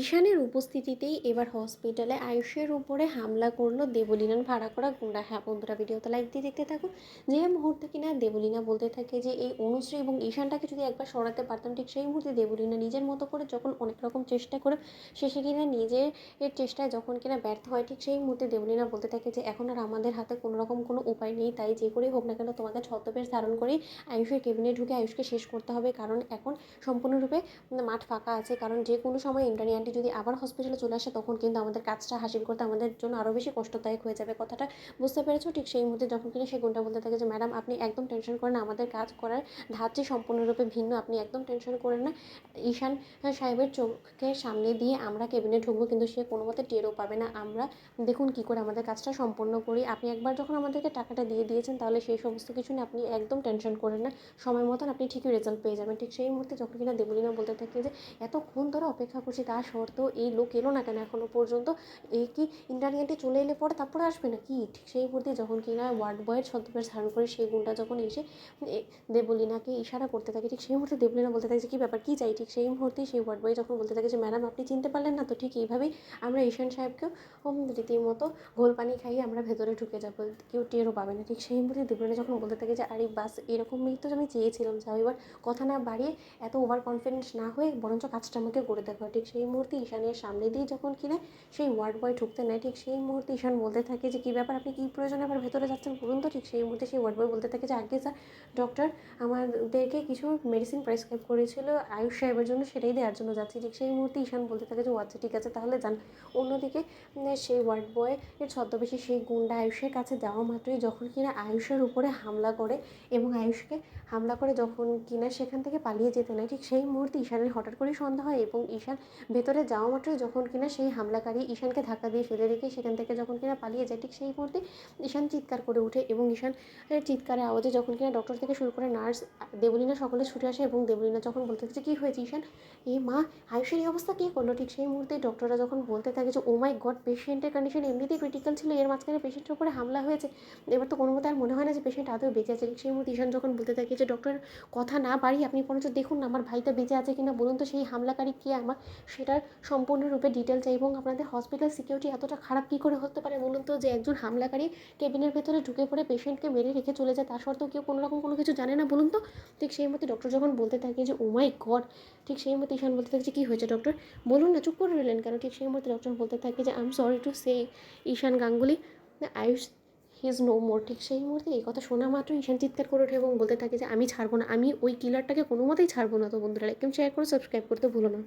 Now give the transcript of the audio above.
ঈশানের উপস্থিতিতেই এবার হসপিটালে আয়ুষের উপরে হামলা করলো দেবলীনার ভাড়া করা গুন্ডা। হ্যাঁ বন্ধুরা, ভিডিওতে লাইক দিয়ে দেখতে থাকুন। যে মুহূর্তে কিনা দেবলীনা বলতে থাকে যে এই অনুশ্রী এবং ঈশানটাকে যদি একবার সরাতে পারতাম, ঠিক সেই মুহূর্তে দেবলীনা নিজের মতো করে যখন অনেক রকম চেষ্টা করে শেষে কিনা নিজের এর চেষ্টায় যখন কিনা ব্যর্থ হয়, ঠিক সেই মুহূর্তে দেবলীনা বলতে থাকে যে এখন আর আমাদের হাতে কোনো রকম কোনো উপায় নেই, তাই যে করেই হোক না কেন তোমাকে ছদ্মবেশ ধারণ করেই আয়ুষের কেবিনে ঢুকে আয়ুষকে শেষ করতে হবে, কারণ এখন সম্পূর্ণরূপে মাঠ ফাঁকা আছে। কারণ যে কোনো সময় ইন্দ্রাণী আন্টি যদি আবার হসপিটালে চলে আসে, তখন কিন্তু আমাদের কাজটা হাসিল করতে আমাদের জন্য আরও বেশি কষ্টদায়ক হয়ে যাবে। কথাটা বুঝতে পেরেছো? ঠিক সেই মুহূর্তে যখন কিনা সেই গুণটা বলতে থাকে যে ম্যাডাম আপনি একদম টেনশন করেন না, আমাদের কাজ করার ধাঁচই সম্পূর্ণরূপে ভিন্ন, আপনি একদম টেনশন করেন না। ঈশান সাহেবের চোখের সামনে দিয়ে আমরা কেবিনে ঢুকবো, কিন্তু সে কোনো মতে টেরও পাবে না। আমরা দেখুন কী করে আমাদের কাজটা সম্পন্ন করি। আপনি একবার যখন আমাদেরকে টাকাটা দিয়ে দিয়েছেন, তাহলে সেই সমস্ত কিছু নিয়ে আপনি একদম টেনশন করেন না, সময় মতন আপনি ঠিকই রেজাল্ট পেয়ে যাবেন। ঠিক সেই মুহূর্তে যখন কিনা দেবলীনা বলতে থাকে যে এতক্ষণ ধরে অপেক্ষা করছি, তা সত্ত্বেও এই লোক এলো না কেন এখনও পর্যন্ত, এই কি ইন্টারনি আন্টি চলে এলে পরে তারপরে আসবে না কি? ঠিক সেই মুহূর্তে যখন কিনা ওয়ার্ড বয়ের ছদ্মবেশ ধারণ করে সেই গুণটা যখন এসে দেবলীনাকে ইশারা করতে থাকে, ঠিক সেই মুহূর্তে দেবলীনা বলতে থাকে যে কী ব্যাপার, কী চাই? ঠিক সেই মুহূর্তেই সেই ওয়ার্ড বয় যখন বলতে থাকে যে ম্যাডাম আপনি চিনতে পারলেন না তো, ঠিক এইভাবেই আমরা ঈশান সাহেবকেও রীতিমতো ঘোল পানি খাইয়ে আমরা ভেতরে ঢুকে যাবো, কেউ টেরও পাবে না। ঠিক সেই মুহূর্তে দেবলীনা যখন বলতে থাকে যে আরে বাস, এরকমই তো আমি চেয়েছিলাম, যাও এবার কথা না বাড়িয়ে এত ওভার কনফিডেন্স না হয়ে বরঞ্চ কাজটা আমাকে করে দেখা। ঠিক সেই মুহূর্তে ঈশানের সামনে দিয়ে যখন কিনা সেই ওয়ার্ড বয় ঢুকতে নেয়, ঠিক সেই মুহূর্তে ঈশান বলতে থাকে যে কী ব্যাপার, আপনি কী প্রয়োজনে আবার ভেতরে যাচ্ছেন বলুন তো? ঠিক সেই মুহূর্তে সেই ওয়ার্ড বয় বলতে থাকে যে আগে স্যার, ডক্টর আমাদেরকে কিছু মেডিসিন প্রেসক্রাইব করেছিল আয়ুষ সাহেবের জন্য, সেটাই দেওয়ার জন্য যাচ্ছি। ঠিক সেই মুহূর্তে ঈশান বলতে থাকে যে ও আচ্ছা ঠিক আছে তাহলে যান। অন্যদিকে সেই ওয়ার্ড বয় এর ছদ্মবেশে সেই গুন্ডা আয়ুষের কাছে যাওয়া মাত্রই যখন কিনা আয়ুষের উপরে হামলা করে এবং আয়ুষকে হামলা করে যখন কিনা সেখান থেকে পালিয়ে যেতে নেয়, ঠিক সেই মুহূর্তে ঈশানের হঠাৎ করেই সন্দেহ হয় এবং ঈশান ভেতরে যাওয়া মাত্রই যখন কিনা সেই হামলাকারী ঈশানকে ধাক্কা দিয়ে ফেলে রেখে সেখান থেকে যখন কিনা পালিয়ে যায়, ঠিক সেই মুহূর্তে ঈশান চিৎকার করে ওঠে এবং ঈশান চিৎকারের আওয়াজে যখন কিনা ডক্টর থেকে শুরু করে নার্স, দেবলীনা সকলে ছুটে আসে এবং দেবলীনা যখন বলতে থাকে কী হয়েছে ঈশান, এ মা আয়ুষের এই অবস্থা কী করলো? ঠিক সেই মুহূর্তেই ডক্টররা যখন বলতে থাকে যে ও মাই গড, পেশেন্টের কন্ডিশন এমনিতেই ক্রিটিক্যাল ছিল, এর মাঝখানে পেশেন্টের উপরে হামলা হয়েছে, এবার তো কোনো মতে আর মনে হয় না যে পেশেন্ট আদৌ বেঁচে আছে। ঠিক সেই মুহূর্তে ঈশান যখন বলতে থাকে যে ডক্টর কথা না বাড়িয়ে আপনি বরঞ্চ দেখুন না আমার ভাইটা বেঁচে আছে কিনা, বলুন তো সেই হামলাকারী কে, আমার সেটার সম্পূর্ণরূপে ডিটেল চাই। এবং আপনাদের হসপিটাল সিকিউরিটি এতটা খারাপ কী করে হতে পারে বলুন তো, যে একজন হামলাকারী কেবিনের ভেতরে ঢুকে পড়ে পেশেন্টকে মেরে রেখে চলে যায়, তা সত্ত্বেও কেউ কোনো রকম কোনো কিছু জানে না বলুন তো? ঠিক সেই মুহূর্তে ডক্টর যখন বলতে থাকে যে ও মাই গড, ঠিক সেই মুহূর্তে ঈশান বলতে থাকে যে কী হয়েছে ডক্টর, বলুন না, চুপ করে রইলেন কেন? ঠিক সেই মুহূর্তে ডক্টর বলতে থাকে যে I am sorry to say Ishaan Ganguly Ayush he is no more. ঠিক সেই মুহূর্তে এই কথা শোনা মাত্র ঈশান চিৎকার করে ওঠে এবং বলতে থাকে যে আমি ছাড়বো না, আমি ওই কিলারটাকে কোনো মতেই ছাড়বো না। তো বন্ধুরা লাইক শেয়ার করে সাবস্ক্রাইব করতে ভুলো না।